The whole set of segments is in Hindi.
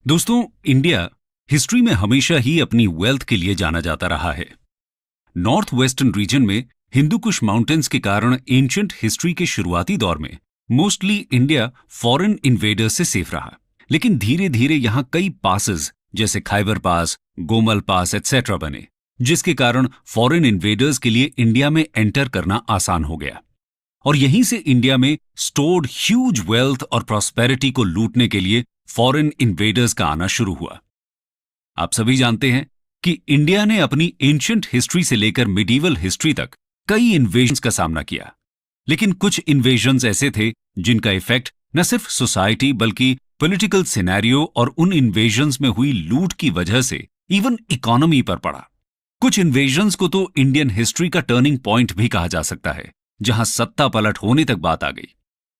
दोस्तों, इंडिया हिस्ट्री में हमेशा ही अपनी वेल्थ के लिए जाना जाता रहा है। नॉर्थ वेस्टर्न रीजन में हिंदू कुश माउंटेन्स के कारण एंशिएंट हिस्ट्री के शुरुआती दौर में मोस्टली इंडिया फॉरेन इन्वेडर्स से सेफ रहा। लेकिन धीरे धीरे यहाँ कई पासेस जैसे खैबर पास, गोमल पास एटसेट्रा बने, जिसके कारण फॉरेन इन्वेडर्स के लिए इंडिया में एंटर करना आसान हो गया। और यहीं से इंडिया में स्टोर्ड ह्यूज वेल्थ और प्रॉस्पेरिटी को लूटने के लिए फॉरेन इन्वेडर्स का आना शुरू हुआ। आप सभी जानते हैं कि इंडिया ने अपनी एंशिएंट हिस्ट्री से लेकर मिडीवल हिस्ट्री तक कई इन्वेजन्स का सामना किया। लेकिन कुछ इन्वेजन्स ऐसे थे जिनका इफेक्ट न सिर्फ सोसाइटी बल्कि पॉलिटिकल सिनेरियो और उन इन्वेजन्स में हुई लूट की वजह से इवन इकोनॉमी पर पड़ा। कुछ इन्वेजन्स को तो इंडियन हिस्ट्री का टर्निंग पॉइंट भी कहा जा सकता है, जहां सत्ता पलट होने तक बात आ गई।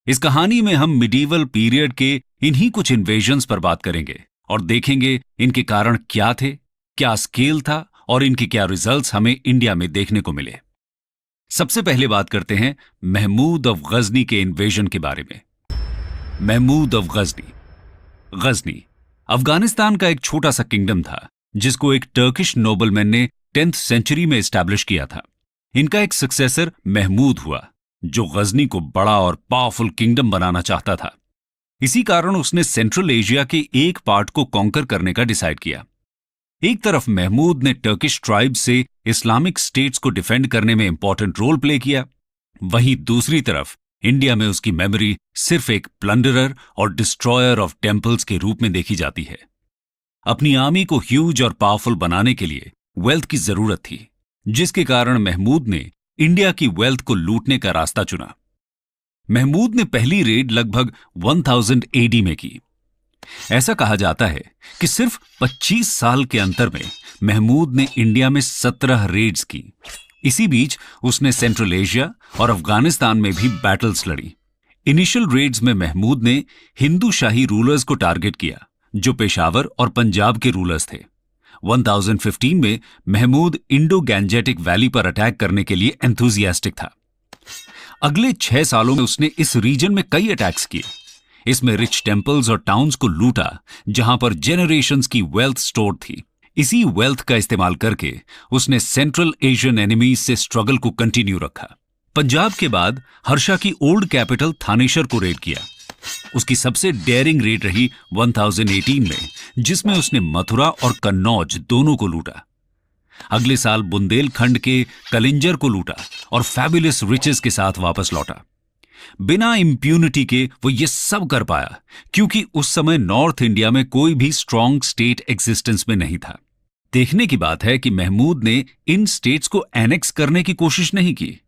इस कहानी में हम मिडीवल पीरियड के इन्हीं कुछ इन्वेजन्स पर बात करेंगे और देखेंगे इनके कारण क्या थे, क्या स्केल था और इनके क्या रिजल्ट्स हमें इंडिया में देखने को मिले। सबसे पहले बात करते हैं महमूद ऑफ गजनी के इन्वेजन के बारे में। महमूद ऑफ गजनी। गजनी अफगानिस्तान का एक छोटा सा किंगडम था जिसको एक टर्किश नोबलमैन ने 10th सेंचुरी में एस्टैब्लिश किया था। इनका एक सक्सेसर महमूद हुआ जो गजनी को बड़ा और पावरफुल किंगडम बनाना चाहता था। इसी कारण उसने सेंट्रल एशिया के एक पार्ट को कॉन्कर करने का डिसाइड किया। एक तरफ महमूद ने टर्किश ट्राइब से इस्लामिक स्टेट्स को डिफेंड करने में इंपॉर्टेंट रोल प्ले किया, वहीं दूसरी तरफ इंडिया में उसकी मेमोरी सिर्फ एक प्लंडरर और डिस्ट्रॉयर ऑफ टेम्पल्स के रूप में देखी जाती है। अपनी आर्मी को ह्यूज और पावरफुल बनाने के लिए वेल्थ की जरूरत थी, जिसके कारण महमूद ने इंडिया की वेल्थ को लूटने का रास्ता चुना। महमूद ने पहली रेड लगभग 1000 एडी में की। ऐसा कहा जाता है कि सिर्फ 25 साल के अंतर में महमूद ने इंडिया में 17 रेड्स की। इसी बीच उसने सेंट्रल एशिया और अफगानिस्तान में भी बैटल्स लड़ी। इनिशियल रेड्स में महमूद ने हिंदू शाही रूलर्स को टारगेट किया जो पेशावर और पंजाब के रूलर्स थे। 1015 में महमूद इंडो गैंजेटिक वैली पर अटैक करने के लिए एंथुजियास्टिक था। अगले 6 सालों में उसने इस रीजन में कई अटैक्स किए। इसमें रिच टेम्पल्स और टाउन्स को लूटा जहां पर जेनरेशंस की वेल्थ स्टोर्ड थी। इसी वेल्थ का इस्तेमाल करके उसने सेंट्रल एशियन एनिमीज से स्ट्रगल को कंटिन्यू रखा। पंजाब के बाद हर्षा की ओल्ड कैपिटल थानेश्वर को रेड किया। उसकी सबसे डेयरिंग रेड रही 1018 में, जिसमें उसने मथुरा और कन्नौज दोनों को लूटा। अगले साल बुंदेलखंड के कलिंजर को लूटा और फैबुलस रिचेस के साथ वापस लौटा। बिना इंप्यूनिटी के वो ये सब कर पाया क्योंकि उस समय नॉर्थ इंडिया में कोई भी स्ट्रॉन्ग स्टेट एग्जिस्टेंस में नहीं था। देखने की बात है कि महमूद ने इन स्टेट्स को एनेक्स करने की कोशिश नहीं की।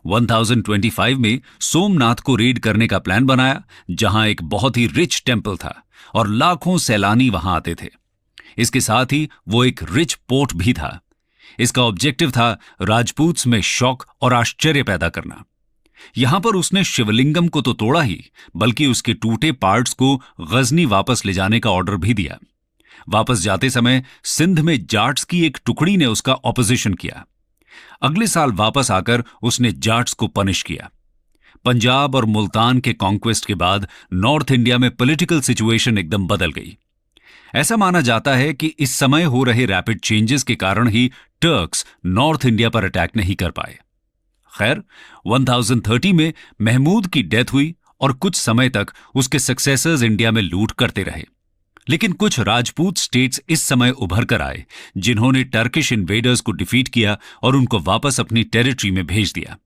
1025 में सोमनाथ को रेड करने का प्लान बनाया, जहां एक बहुत ही रिच टेम्पल था और लाखों सैलानी वहां आते थे। इसके साथ ही वो एक रिच पोर्ट भी था। इसका ऑब्जेक्टिव था राजपूत्स में शौक और आश्चर्य पैदा करना। यहां पर उसने शिवलिंगम को तो तोड़ा ही, बल्कि उसके टूटे पार्ट्स को गजनी वापस ले जाने का ऑर्डर भी दिया। वापस जाते समय सिंध में जाट्स की एक टुकड़ी ने उसका ऑपोजिशन किया। अगले साल वापस आकर उसने जाट्स को पनिश किया। पंजाब और मुल्तान के कॉन्क्वेस्ट के बाद नॉर्थ इंडिया में पॉलिटिकल सिचुएशन एकदम बदल गई। ऐसा माना जाता है कि इस समय हो रहे रैपिड चेंजेस के कारण ही टर्क्स नॉर्थ इंडिया पर अटैक नहीं कर पाए। खैर, 1030 में महमूद की डेथ हुई और कुछ समय तक उसके सक्सेसर्स इंडिया में लूट करते रहे। लेकिन कुछ राजपूत स्टेट्स इस समय उभर कर आए जिन्होंने टर्किश इन्वेडर्स को डिफीट किया और उनको वापस अपनी टेरिटरी में भेज दिया।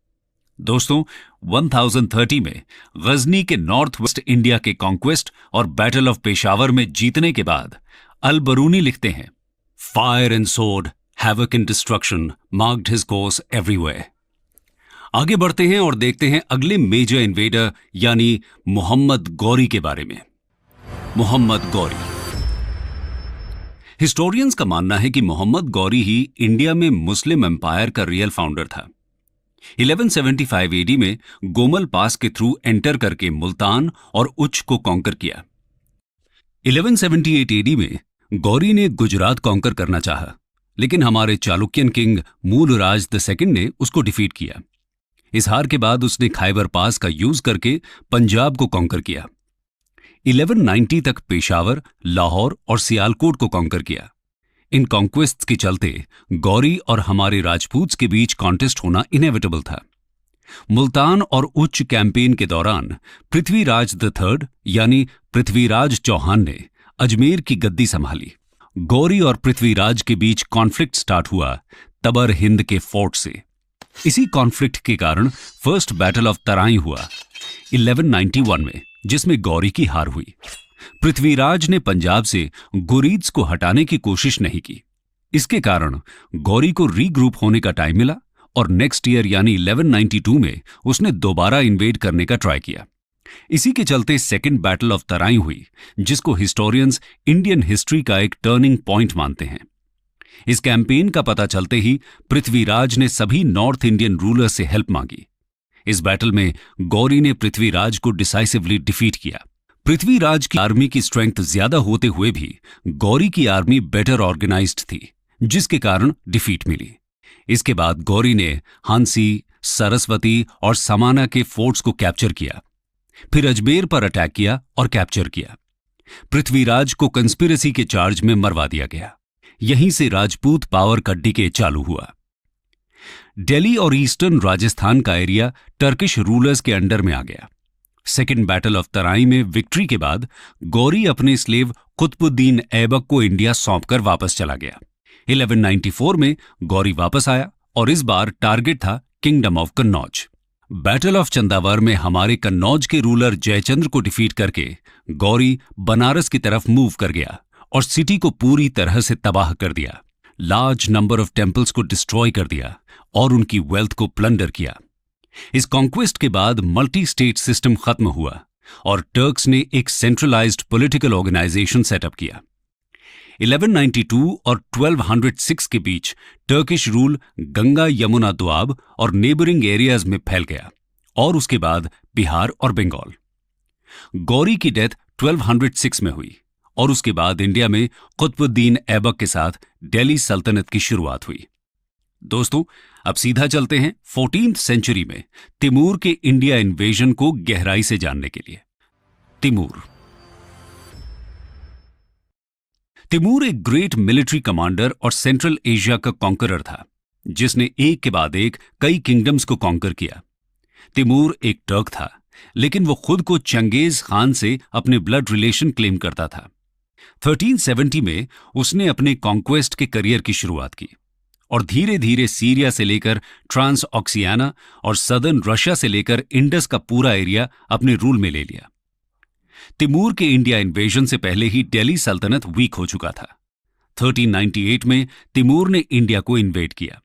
दोस्तों, 1030 में गजनी के नॉर्थ वेस्ट इंडिया के कॉन्क्वेस्ट और बैटल ऑफ पेशावर में जीतने के बाद अल बरूनी लिखते हैं, fire and sword, havoc and destruction marked his course everywhere. आगे बढ़ते हैं और देखते हैं अगले मेजर इन्वेडर यानी मोहम्मद गौरी के बारे में। मोहम्मद गौरी। हिस्टोरियंस का मानना है कि मोहम्मद गौरी ही इंडिया में मुस्लिम एम्पायर का रियल फाउंडर था। 1175 एडी में गोमल पास के थ्रू एंटर करके मुल्तान और उच्च को कॉन्कर किया। 1178 एडी में गौरी ने गुजरात कॉन्कर करना चाहा, लेकिन हमारे चालुक्यन किंग मूलराज II ने उसको डिफीट किया। इस हार के बाद उसने खैबर पास का यूज करके पंजाब को कॉन्कर किया। 1190 तक पेशावर, लाहौर और सियालकोट को कॉन्कर किया। इन कॉन्क्वेस्ट्स के चलते गौरी और हमारे राजपूत्स के बीच कॉन्टेस्ट होना इनेविटेबल था। मुल्तान और उच्च कैंपेन के दौरान पृथ्वीराज द थर्ड यानी पृथ्वीराज चौहान ने अजमेर की गद्दी संभाली। गौरी और पृथ्वीराज के बीच कॉन्फ्लिक्ट स्टार्ट हुआ तबर हिंद के फोर्ट से। इसी कॉन्फ्लिक्ट के कारण फर्स्ट बैटल ऑफ तराई हुआ 1191 में, जिसमें गौरी की हार हुई। पृथ्वीराज ने पंजाब से गुरीद्स को हटाने की कोशिश नहीं की। इसके कारण गौरी को रीग्रुप होने का टाइम मिला और नेक्स्ट ईयर यानी 1192 में उसने दोबारा इन्वेड करने का ट्राई किया। इसी के चलते सेकेंड बैटल ऑफ तराई हुई, जिसको हिस्टोरियंस इंडियन हिस्ट्री का एक टर्निंग पॉइंट मानते हैं। इस कैंपेन का पता चलते ही पृथ्वीराज ने सभी नॉर्थ इंडियन रूलर से हेल्प मांगी। इस बैटल में गौरी ने पृथ्वीराज को डिसाइसिवली डिफीट किया। पृथ्वीराज की आर्मी की स्ट्रेंथ ज्यादा होते हुए भी गौरी की आर्मी बेटर ऑर्गेनाइज्ड थी, जिसके कारण डिफीट मिली। इसके बाद गौरी ने हांसी, सरस्वती और समाना के फोर्ट्स को कैप्चर किया, फिर अजमेर पर अटैक किया और कैप्चर किया। पृथ्वीराज को कंस्पिरेसी के चार्ज में मरवा दिया गया। यहीं से राजपूत पावर का डिके चालू हुआ। दिल्ली और ईस्टर्न राजस्थान का एरिया टर्किश रूलर्स के अंडर में आ गया। सेकेंड बैटल ऑफ तराई में विक्ट्री के बाद गौरी अपने स्लेव कुतुबुद्दीन ऐबक को इंडिया सौंपकर वापस चला गया। 1194 में गौरी वापस आया और इस बार टारगेट था kingdom of Kannauj. Battle of Chandawar में हमारे कन्नौज के रूलर जयचंद्र को डिफीट करके गौरी बनारस की तरफ मूव कर गया और सिटी को पूरी तरह से तबाह कर दिया। लार्ज नंबर ऑफ टेम्पल्स को डिस्ट्रॉय कर दिया और उनकी वेल्थ को प्लंडर किया। इस कॉन्क्वेस्ट के बाद मल्टी स्टेट सिस्टम खत्म हुआ और टर्क्स ने एक सेंट्रलाइज्ड पॉलिटिकल ऑर्गेनाइजेशन सेटअप किया। 1192 और 1206 के बीच टर्किश रूल गंगा यमुना दोआब और नेबरिंग एरियाज में फैल गया और उसके बाद बिहार और बंगाल। गौरी की डेथ 1206 में हुई और उसके बाद इंडिया में कुतुबुद्दीन ऐबक के साथ दिल्ली सल्तनत की शुरुआत हुई। दोस्तों, अब सीधा चलते हैं 14th सेंचुरी में तिमूर के इंडिया इन्वेजन को गहराई से जानने के लिए। तिमूर एक ग्रेट मिलिट्री कमांडर और सेंट्रल एशिया का कॉन्करर था, जिसने एक के बाद एक कई किंगडम्स को कॉन्कर किया। तिमूर एक टर्क था, लेकिन वो खुद को चंगेज खान से अपने ब्लड रिलेशन क्लेम करता था। 1370 में उसने अपने कॉन्क्वेस्ट के करियर की शुरुआत की और धीरे धीरे सीरिया से लेकर ट्रांस ऑक्सियाना और सदर्न रशिया से लेकर इंडस का पूरा एरिया अपने रूल में ले लिया। तिमूर के इंडिया इन्वेजन से पहले ही दिल्ली सल्तनत वीक हो चुका था। 1398 में तिमूर ने इंडिया को इन्वेड किया।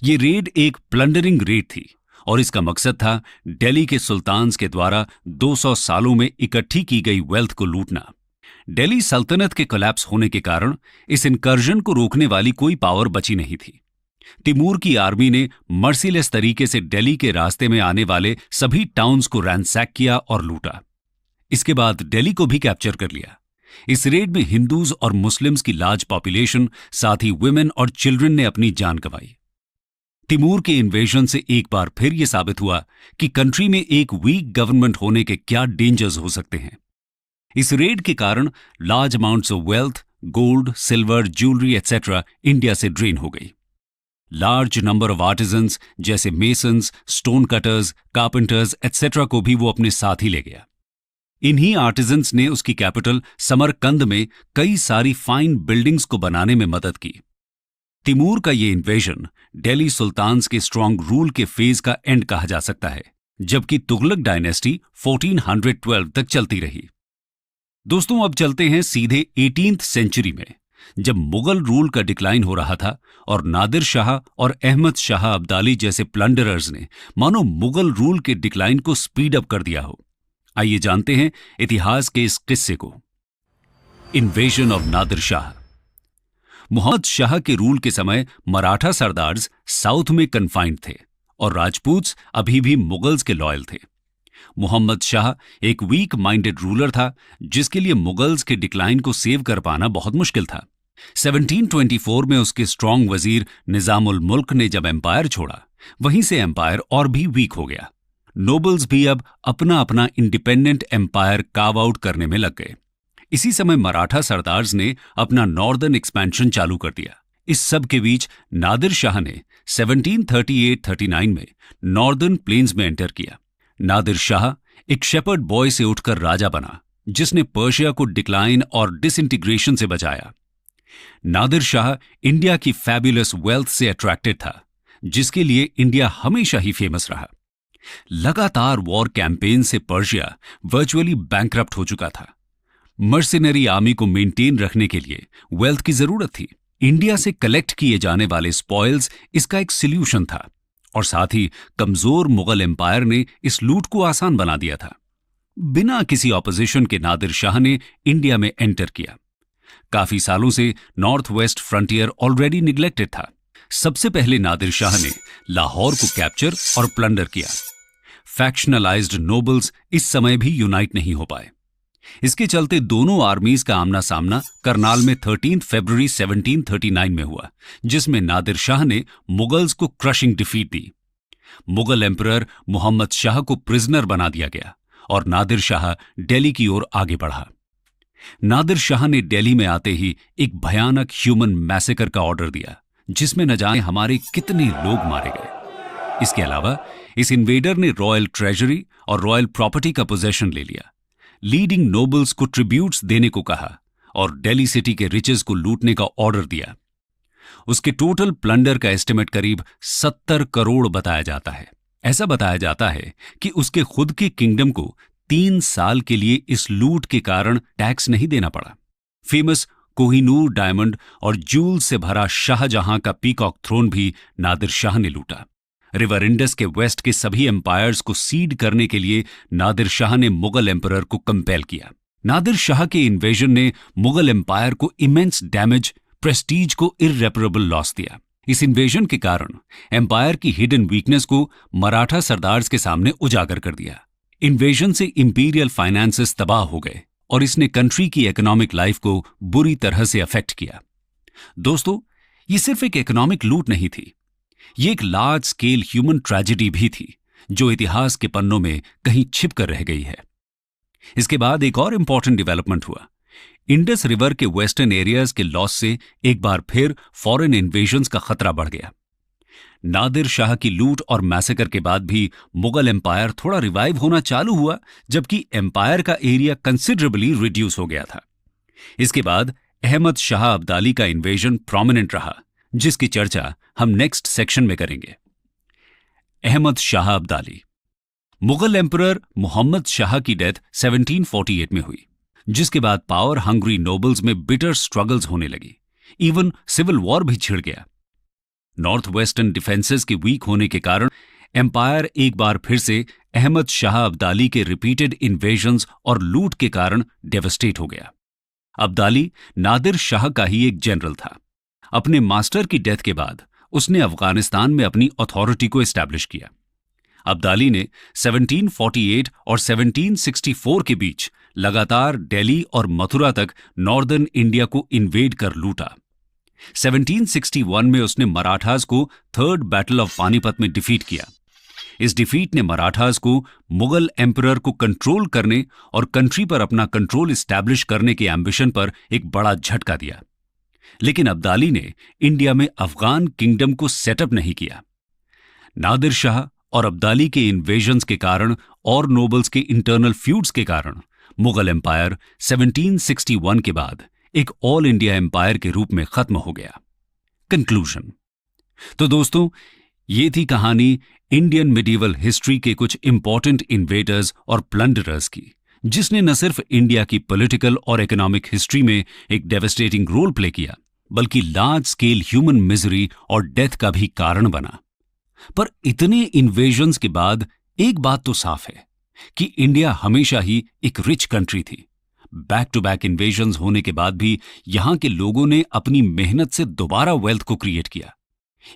ये रेड एक प्लंडरिंग रेड थी और इसका मकसद था दिल्ली के सुल्तान्स के द्वारा 200 सालों में इकट्ठी की गई वेल्थ को लूटना। दिल्ली सल्तनत के कोलैप्स होने के कारण इस इनकर्जन को रोकने वाली कोई पावर बची नहीं थी। तिमूर की आर्मी ने मर्सीलेस तरीके से दिल्ली के रास्ते में आने वाले सभी टाउन्स को रैंसैक किया और लूटा। इसके बाद दिल्ली को भी कैप्चर कर लिया। इस रेड में हिंदूज और मुस्लिम्स की लार्ज पॉपुलेशन, साथ ही वुमेन और चिल्ड्रन ने अपनी जान गंवाई। तिमूर के इन्वेजन से एक बार फिर यह साबित हुआ कि कंट्री में एक वीक गवर्नमेंट होने के क्या डेंजर्स हो सकते हैं। इस रेड के कारण large amounts of wealth, gold, silver, jewellery etcetera India से ड्रेन हो गई। लार्ज नंबर ऑफ आर्टिजन्स जैसे masons, stone cutters, carpenters etcetera को भी वो अपने साथ ही ले गया। इन्हीं आर्टिजन्स ने उसकी कैपिटल समरकंद में कई सारी फाइन बिल्डिंग्स को बनाने में मदद की। तिमूर का ये इन्वेजन दिल्ली सुल्तान्स के स्ट्रॉन्ग रूल के फेज का एंड कहा जा सकता है, जबकि तुगलक डायनेस्टी 1412 तक चलती रही। दोस्तों, अब चलते हैं सीधे 18th सेंचुरी में, जब मुगल रूल का डिक्लाइन हो रहा था और नादिर शाह और अहमद शाह अब्दाली जैसे प्लंडरर्स ने मानो मुगल रूल के डिक्लाइन को स्पीड अप कर दिया हो। आइए जानते हैं इतिहास के इस किस्से को। Invasion of Nadir Shah. मोहम्मद शाह के रूल के समय मराठा सरदार्स साउथ में कन्फाइंड थे और राजपूत्स अभी भी मुगल्स के लॉयल थे। मोहम्मद शाह एक वीक माइंडेड रूलर था, जिसके लिए मुगल्स के डिक्लाइन को सेव कर पाना बहुत मुश्किल था। 1724 में उसके स्ट्रॉन्ग वजीर निजामुल मुल्क ने जब एम्पायर छोड़ा, वहीं से एम्पायर और भी वीक हो गया। नोबल्स भी अब अपना अपना इंडिपेंडेंट एम्पायर कार्व आउट करने में लग गए। इसी समय मराठा सरदार्स ने अपना नॉर्दर्न एक्सपेंशन चालू कर दिया। इस सब के बीच नादिर शाह ने 1738-39 में नॉर्दर्न प्लेन्स में एंटर किया। नादिर शाह एक शेपर्ड बॉय से उठकर राजा बना, जिसने पर्शिया को डिक्लाइन और डिसइंटीग्रेशन से बचाया। नादिर शाह इंडिया की फैबुलस वेल्थ से अट्रैक्टेड था, जिसके लिए इंडिया हमेशा ही फेमस रहा। लगातार वॉर कैंपेन से पर्शिया वर्चुअली बैंकरप्ट हो चुका था। मर्सिनरी आर्मी को मेंटेन रखने के लिए वेल्थ की जरूरत थी। इंडिया से कलेक्ट किए जाने वाले स्पॉयल्स इसका एक सॉल्यूशन था, और साथ ही कमजोर मुगल एम्पायर ने इस लूट को आसान बना दिया था। बिना किसी ऑपोजिशन के नादिर शाह ने इंडिया में एंटर किया। काफी सालों से north west frontier already neglected था। सबसे पहले नादिर शाह ने लाहौर को कैप्चर और प्लंडर किया। फैक्शनलाइज्ड नोबल्स इस समय भी यूनाइट नहीं हो पाए। इसके चलते दोनों आर्मीज का आमना सामना करनाल में 13 फरवरी 1739 में हुआ, जिसमें नादिर शाह ने मुगल्स को क्रशिंग डिफीट दी। मुगल एम्परर मोहम्मद शाह को प्रिजनर बना दिया गया और नादिर शाह दिल्ली की ओर आगे बढ़ा। नादिर शाह ने दिल्ली में आते ही एक भयानक ह्यूमन मैसेकर का ऑर्डर दिया, जिसमें न जाने हमारे कितने लोग मारे गए। इसके अलावा इस इन्वेडर ने रॉयल ट्रेजरी और रॉयल प्रॉपर्टी का पोजेशन ले लिया, लीडिंग नोबल्स को ट्रिब्यूट्स देने को कहा और दिल्ली सिटी के रिचेस को लूटने का ऑर्डर दिया। उसके टोटल प्लंडर का एस्टिमेट करीब 70 करोड़ बताया जाता है। ऐसा बताया जाता है कि उसके खुद के किंगडम को 3 साल के लिए इस लूट के कारण टैक्स नहीं देना पड़ा। फेमस कोहिनूर डायमंड और जूल से भरा शाहजहां का पीकॉक थ्रोन भी नादिर शाह ने लूटा। रिवर इंडस के वेस्ट के सभी एम्पायर्स को सीड करने के लिए नादिर शाह ने मुगल एम्परर को कंपेल किया। नादिर शाह के इन्वेजन ने मुगल एम्पायर को इमेंस डैमेज, प्रेस्टीज को इररेपरेबल लॉस दिया। इस इन्वेजन के कारण एम्पायर की हिडन वीकनेस को मराठा सरदार्स के सामने उजागर कर दिया। इन्वेजन से इंपीरियल फाइनेंसेस तबाह हो गए और इसने कंट्री की इकोनॉमिक लाइफ को बुरी तरह से अफेक्ट किया। दोस्तों, ये सिर्फ एक इकोनॉमिक लूट नहीं थी, ये एक लार्ज स्केल ह्यूमन ट्रेजेडी भी थी, जो इतिहास के पन्नों में कहीं छिप कर रह गई है। इसके बाद एक और इंपॉर्टेंट डेवलपमेंट हुआ। इंडस रिवर के वेस्टर्न एरियाज के लॉस से एक बार फिर फॉरेन इन्वेजन्स का खतरा बढ़ गया। नादिर शाह की लूट और मैसेकर के बाद भी मुगल एम्पायर थोड़ा रिवाइव होना चालू हुआ, जबकि एम्पायर का एरिया कंसिडरेबली रिड्यूस हो गया था। इसके बाद अहमद शाह अब्दाली का इन्वेजन प्रोमिनेंट रहा, जिसकी चर्चा हम नेक्स्ट सेक्शन में करेंगे। अहमद शाह अब्दाली। मुगल एम्परर मोहम्मद शाह की डेथ 1748 में हुई, जिसके बाद पावर हंग्री नोबल्स में बिटर स्ट्रगल्स होने लगी। इवन सिविल वॉर भी छिड़ गया। नॉर्थ वेस्टर्न डिफेंसेस के वीक होने के कारण एम्पायर एक बार फिर से अहमद शाह अब्दाली के रिपीटेड इन्वेजन्स और लूट के कारण डेवस्टेट हो गया। अब्दाली नादिर शाह का ही एक जनरल था। अपने मास्टर की डेथ के बाद उसने अफगानिस्तान में अपनी अथॉरिटी को एस्टैब्लिश किया। अब्दाली ने 1748 और 1764 के बीच लगातार दिल्ली और मथुरा तक नॉर्दर्न इंडिया को इन्वेड कर लूटा। 1761 में उसने मराठास को थर्ड बैटल ऑफ पानीपत में डिफीट किया। इस डिफीट ने मराठास को मुगल एम्परर को कंट्रोल करने और कंट्री पर अपना कंट्रोल एस्टैब्लिश करने के एम्बिशन पर एक बड़ा झटका दिया। लेकिन अब्दाली ने इंडिया में अफगान किंगडम को सेटअप नहीं किया। नादिर शाह और अब्दाली के इन्वेजन्स के कारण और नोबल्स के इंटरनल फ्यूड्स के कारण मुगल एम्पायर 1761 के बाद एक ऑल इंडिया एम्पायर के रूप में खत्म हो गया। कंक्लूजन। तो दोस्तों, ये थी कहानी इंडियन मिडिवल हिस्ट्री के कुछ इंपॉर्टेंट इन्वेडर्स और प्लंडरर्स की, जिसने न सिर्फ इंडिया की पॉलिटिकल और इकोनॉमिक हिस्ट्री में एक डेवस्टेटिंग रोल प्ले किया, बल्कि लार्ज स्केल ह्यूमन मिजरी और डेथ का भी कारण बना। पर इतने इन्वेजन्स के बाद एक बात तो साफ है कि इंडिया हमेशा ही एक रिच कंट्री थी। बैक टू बैक इन्वेजन्स होने के बाद भी यहां के लोगों ने अपनी मेहनत से दोबारा वेल्थ को क्रिएट किया।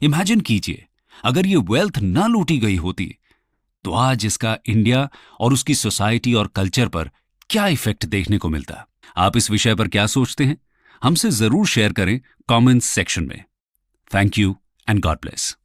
इमेजिन कीजिए, अगर ये वेल्थ ना लूटी गई होती तो आज इसका इंडिया और उसकी सोसाइटी और कल्चर पर क्या इफेक्ट देखने को मिलता। आप इस विषय पर क्या सोचते हैं? हमसे जरूर शेयर करें कमेंट्स सेक्शन में। Thank you and God bless.